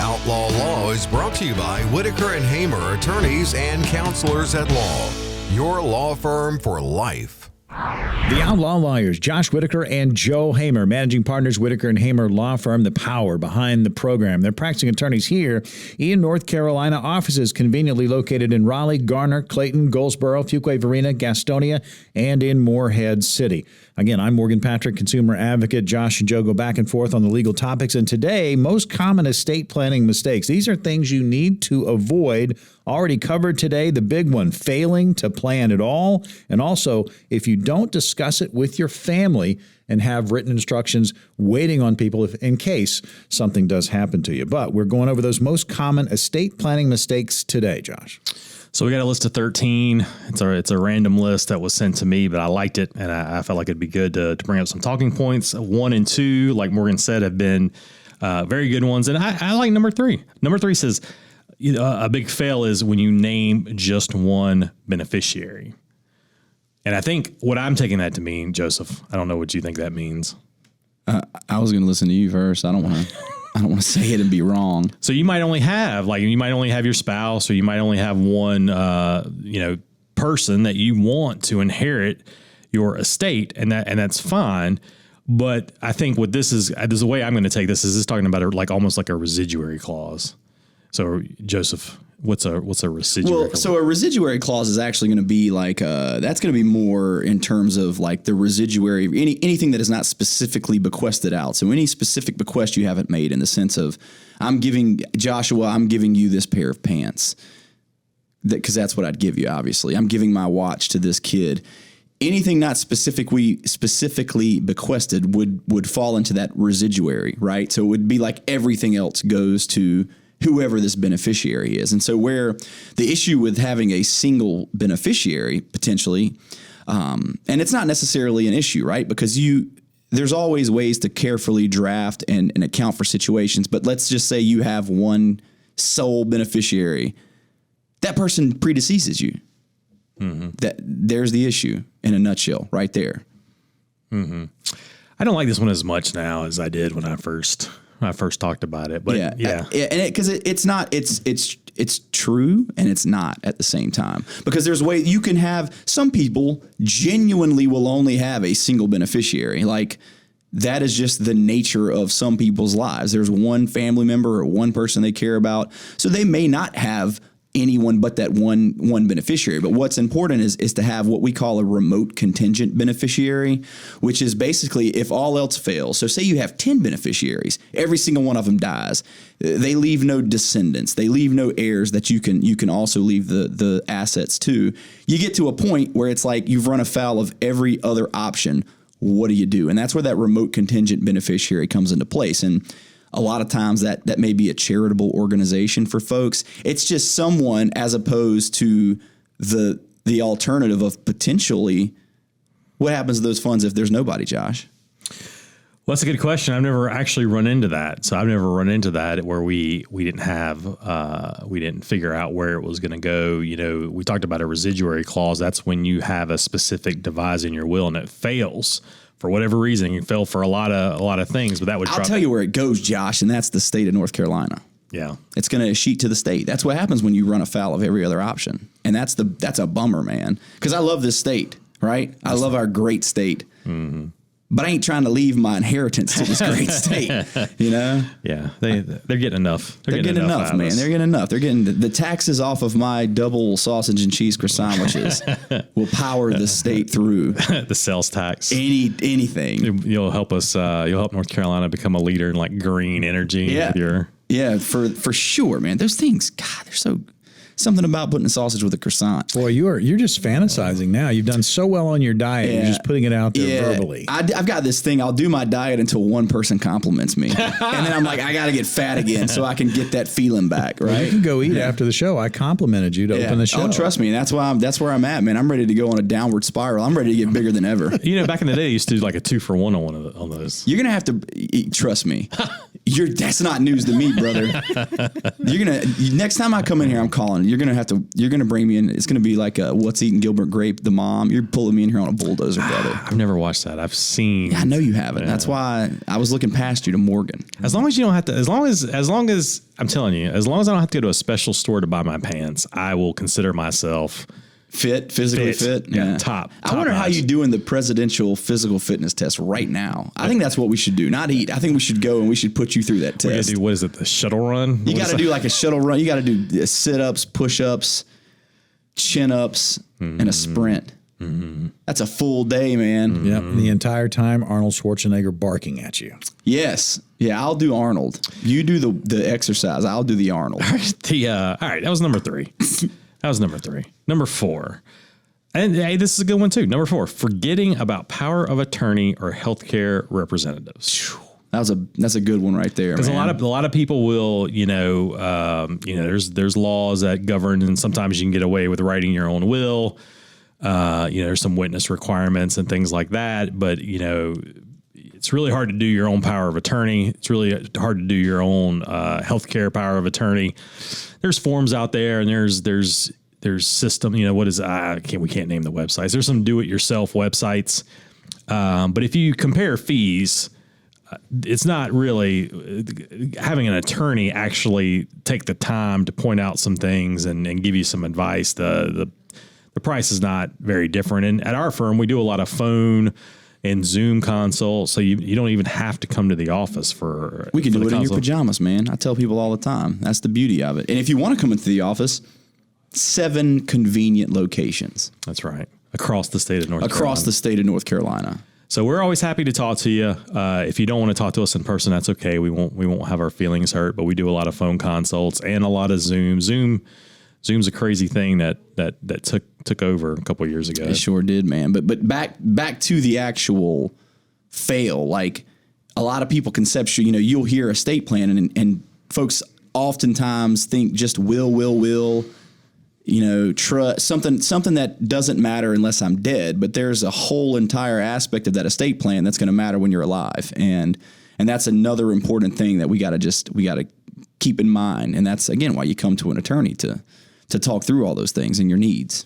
Outlaw Law is brought to you by Whitaker and Hamer, attorneys and counselors at law. Your law firm for life. The Outlaw Lawyers, Josh Whitaker and Joe Hamer, managing partners, Whitaker and Hamer Law Firm, the power behind the program. They're practicing attorneys here in North Carolina. Offices conveniently located in Raleigh, Garner, Clayton, Goldsboro, Fuquay Varina, Gastonia, and in Morehead City. Again, I'm Morgan Patrick, consumer advocate. Josh and Joe go back and forth on the legal topics. And today, most common estate planning mistakes. These are things you need to avoid. Already covered today, the big one, failing to plan at all. And also, if you don't discuss it with your family and have written instructions waiting on people if in case something does happen to you. But we're going over those most common estate planning mistakes today, Josh. So we got a list of 13. It's a random list that was sent to me, but I liked it, and I felt like it'd be good to bring up some talking points. 1 and 2, like Morgan said, have been very good ones. And I like number 3. Number 3 says, a big fail is when you name just one beneficiary. And I think what I'm taking that to mean, Joseph, I don't know what you think that means. I was going to listen to you first. I don't want to say it and be wrong. So you might only have your spouse, or you might only have one, person that you want to inherit your estate, and that's fine. But I think what this is the way I'm going to take this is talking about almost like a residuary clause. So Joseph, what's a residuary clause? So a residuary clause is actually going to be like that's going to be more in terms of like the residuary, anything that is not specifically bequested out. So any specific bequest you haven't made in the sense of I'm giving you this pair of pants, because that's what I'd give you. Obviously, I'm giving my watch to this kid. Anything not specifically bequested would fall into that residuary, right? So it would be like everything else goes to whoever this beneficiary is. And so where the issue with having a single beneficiary potentially, and it's not necessarily an issue, right? Because there's always ways to carefully draft and account for situations. But let's just say you have one sole beneficiary. That person predeceases you. Mm-hmm. There's the issue in a nutshell right there. Mm-hmm. I don't like this one as much now as I did when I first talked about it, but yeah. And because it's true and it's not at the same time, because there's ways you can have some people genuinely will only have a single beneficiary. Like that is just the nature of some people's lives. There's one family member or one person they care about. So they may not have anyone but that one beneficiary. But what's important is to have what we call a remote contingent beneficiary, which is basically if all else fails. So say you have 10 beneficiaries, every single one of them dies. They leave no descendants. They leave no heirs that you can also leave the assets to. You get to a point where it's like you've run afoul of every other option. What do you do? And that's where that remote contingent beneficiary comes into place. And a lot of times that may be a charitable organization for folks. It's just someone as opposed to the alternative of potentially what happens to those funds if there's nobody, Josh? Well, that's a good question. I've never actually run into that. So I've never run into that where we didn't figure out where it was going to go. We talked about a residuary clause. That's when you have a specific devise in your will and it fails. For whatever reason, you fell for a lot of things, but that would. I'll tell you where it goes, Josh, and that's the state of North Carolina. Yeah, it's going to sheet to the state. That's what happens when you run afoul of every other option, and that's a bummer, man. Because I love this state, right? I love our great state. Mm-hmm. But I ain't trying to leave my inheritance to this great state, Yeah, they're getting enough. They're getting enough, man. They're getting enough. They're getting the taxes off of my double sausage and cheese croissant sandwiches will power the state through the sales tax. Anything. You'll help us. You'll help North Carolina become a leader in like green energy. Yeah, for sure, man. Those things, God, they're so. Something about putting a sausage with a croissant. Boy, you're just fantasizing now. You've done so well on your diet. Yeah. You're just putting it out there verbally. I've got this thing. I'll do my diet until one person compliments me. And then I'm like, I got to get fat again so I can get that feeling back, right? Well, you can go eat after the show. I complimented you to open the show. Oh, trust me. That's where I'm at, man. I'm ready to go on a downward spiral. I'm ready to get bigger than ever. Back in the day, you used to do like a 2-for-1 on those. You're going to have to trust me. That's not news to me, brother. Next time I come in here, I'm calling You're gonna bring me in. It's gonna be like What's Eating Gilbert Grape, the mom. You're pulling me in here on a bulldozer, brother. I've never watched that. I've seen. Yeah, I know you haven't. Yeah. That's why I was looking past you to Morgan. As long as you don't have to, as long as I'm telling you, as long as I don't have to go to a special store to buy my pants, I will consider myself physically fit. Yeah, top. I wonder how you do in the presidential physical fitness test right now. I think that's what we should do. Not eat. I think we should go and we should put you through that test. We gotta do, what is it, the shuttle run? You got to do like a shuttle run. You got to do sit-ups, push-ups, chin-ups, and a sprint. Mm-hmm. That's a full day, man. Yep. The entire time, Arnold Schwarzenegger barking at you. Yes. Yeah, I'll do Arnold. You do the exercise. I'll do the Arnold. All right, that was number 3. That was number 3. Number 4. And hey, this is a good one too. Number 4, forgetting about power of attorney or healthcare representatives. That's a good one right there. Because a lot of people will, there's laws that govern, and sometimes you can get away with writing your own will. There's some witness requirements and things like that, but it's really hard to do your own power of attorney. It's really hard to do your own healthcare power of attorney. There's forms out there, and there's system. We can't name the websites. There's some do-it-yourself websites, but if you compare fees, it's not really having an attorney actually take the time to point out some things and give you some advice. The price is not very different. And at our firm, we do a lot of phone and Zoom consults, so you don't even have to come to the office for. We can do it consult. in your pajamas, man. I tell people all the time. That's the beauty of it. And if you want to come into the office, 7 convenient locations. That's right, across the state of North Carolina. Across the state of North Carolina. So we're always happy to talk to you. If you don't want to talk to us in person, that's okay. We won't have our feelings hurt. But we do a lot of phone consults and a lot of Zoom. Zoom's a crazy thing that took over a couple of years ago. It sure did, man. But back to the actual fail. Like a lot of people conceptually, you'll hear estate plan and folks oftentimes think just will. Trust something that doesn't matter unless I'm dead. But there's a whole entire aspect of that estate plan that's going to matter when you're alive, and that's another important thing that we got to keep in mind. And that's again why you come to an attorney to talk through all those things and your needs.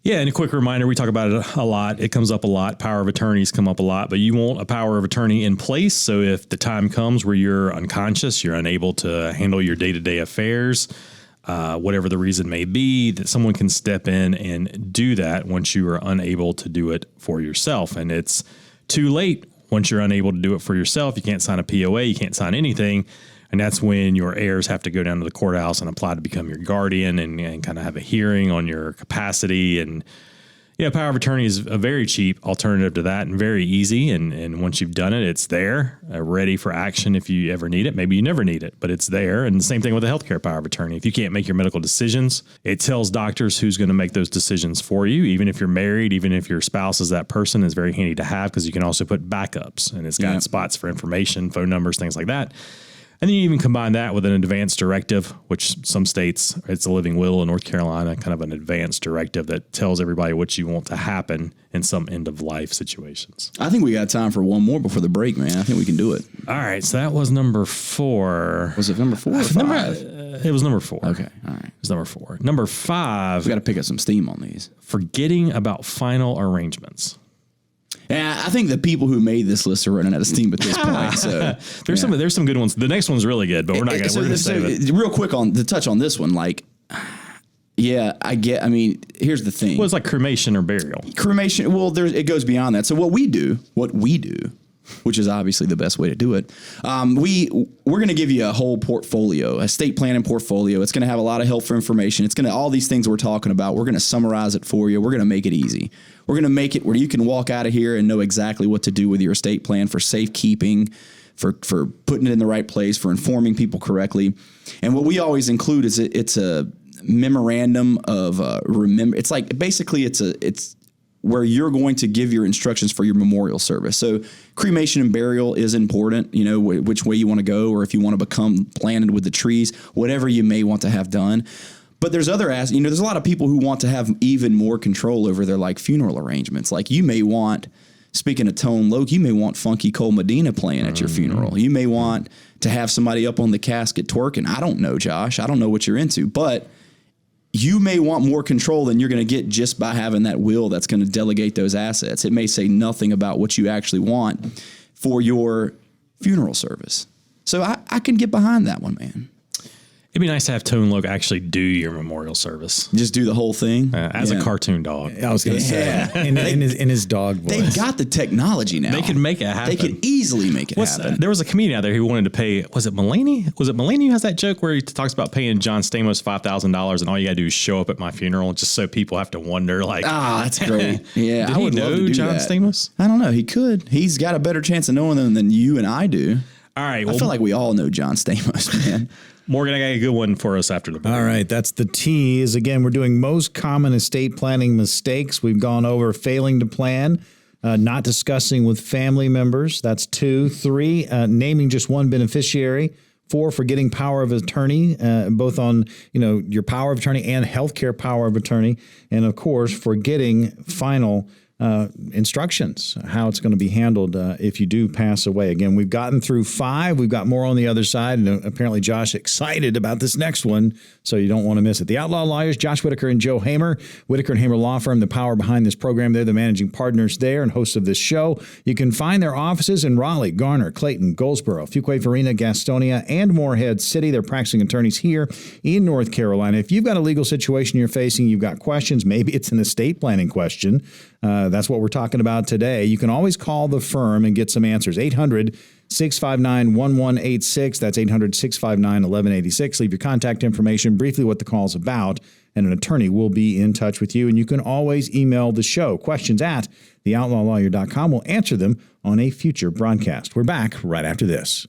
Yeah, and a quick reminder, we talk about it a lot. It comes up a lot. Power of attorneys come up a lot, but you want a power of attorney in place. So if the time comes where you're unconscious, you're unable to handle your day-to-day affairs, whatever the reason may be, that someone can step in and do that once you are unable to do it for yourself. And it's too late once you're unable to do it for yourself. You can't sign a POA. You can't sign anything. And that's when your heirs have to go down to the courthouse and apply to become your guardian and kind of have a hearing on your capacity. And, power of attorney is a very cheap alternative to that and very easy. And once you've done it, it's there, ready for action if you ever need it. Maybe you never need it, but it's there. And the same thing with the healthcare power of attorney. If you can't make your medical decisions, it tells doctors who's going to make those decisions for you. Even if you're married, even if your spouse is that person, is very handy to have because you can also put backups, and it's got spots for information, phone numbers, things like that. And then you even combine that with an advance directive, which some states, it's a living will in North Carolina, kind of an advance directive that tells everybody what you want to happen in some end of life situations. I think we got time for one more before the break, man. I think we can do it. All right. So that was number 4. Was it number 4 or 5? It was number 4. Okay. All right. It was number 4. Number 5. We got to pick up some steam on these. Forgetting about final arrangements. Yeah, I think the people who made this list are running out of steam at this point. So there's some good ones. The next one's really good, but we're not going to save it. Real quick to touch on this one, like, yeah, here's the thing. Well, it's like cremation or burial. Cremation. Well, it goes beyond that. So what we do, which is obviously the best way to do it. We're going to give you a whole portfolio, estate planning portfolio. It's going to have a lot of helpful information. It's going to all these things we're talking about. We're going to summarize it for you. We're going to make it easy. We're going to make it where you can walk out of here and know exactly what to do with your estate plan for safekeeping, for putting it in the right place, for informing people correctly. And what we always include is it's a memorandum of remember. It's like basically it's where you're going to give your instructions for your memorial service. So cremation and burial is important, which way you want to go, or if you want to become planted with the trees, whatever you may want to have done. But there's other there's a lot of people who want to have even more control over their funeral arrangements. Like you may want, speaking of Tone Loc, you may want Funky Cole Medina playing at your funeral. You may want to have somebody up on the casket twerking. I don't know, Josh. I don't know what you're into, but you may want more control than you're going to get just by having that will that's going to delegate those assets. It may say nothing about what you actually want for your funeral service. So I can get behind that one, man. It'd be nice to have Tone Loc actually do your memorial service. Just do the whole thing As a cartoon dog. I was going to say, in his dog voice. They've got the technology now. They could make it happen. They could easily make it happen. There was a comedian out there who wanted to pay, was it Mulaney? Was it Mulaney who has that joke where he talks about paying John Stamos $5,000 and all you got to do is show up at my funeral just so people have to wonder like. That's great. Yeah. Did he know John Stamos? I don't know. He could. He's got a better chance of knowing them than you and I do. All right. I feel like we all know John Stamos, man. Morgan, I got a good one for us after the break. All right, that's the tease. Again, we're doing most common estate planning mistakes. We've gone over failing to plan, not discussing with family members. That's 2. 3, naming just one beneficiary. 4, forgetting power of attorney, both on your power of attorney and healthcare power of attorney, and of course, forgetting final instructions, how it's going to be handled if you do pass away. Again, we've gotten through 5. We've got more on the other side, and apparently Josh excited about this next one, so you don't want to miss it. The Outlaw Lawyers, Josh Whitaker and Joe Hamer, Whitaker and Hamer Law Firm, the power behind this program. They're the managing partners there and hosts of this show. You can find their offices in Raleigh, Garner, Clayton, Goldsboro, Fuquay Varina, Gastonia, and Morehead City. They're practicing attorneys here in North Carolina. If you've got a legal situation you're facing, you've got questions, maybe it's an estate planning question, that's what we're talking about today. You can always call the firm and get some answers. 800-659-1186. That's 800-659-1186. Leave your contact information, briefly what the call's about, and an attorney will be in touch with you. And you can always email the show. Questions at theoutlawlawyer.com. We'll answer them on a future broadcast. We're back right after this.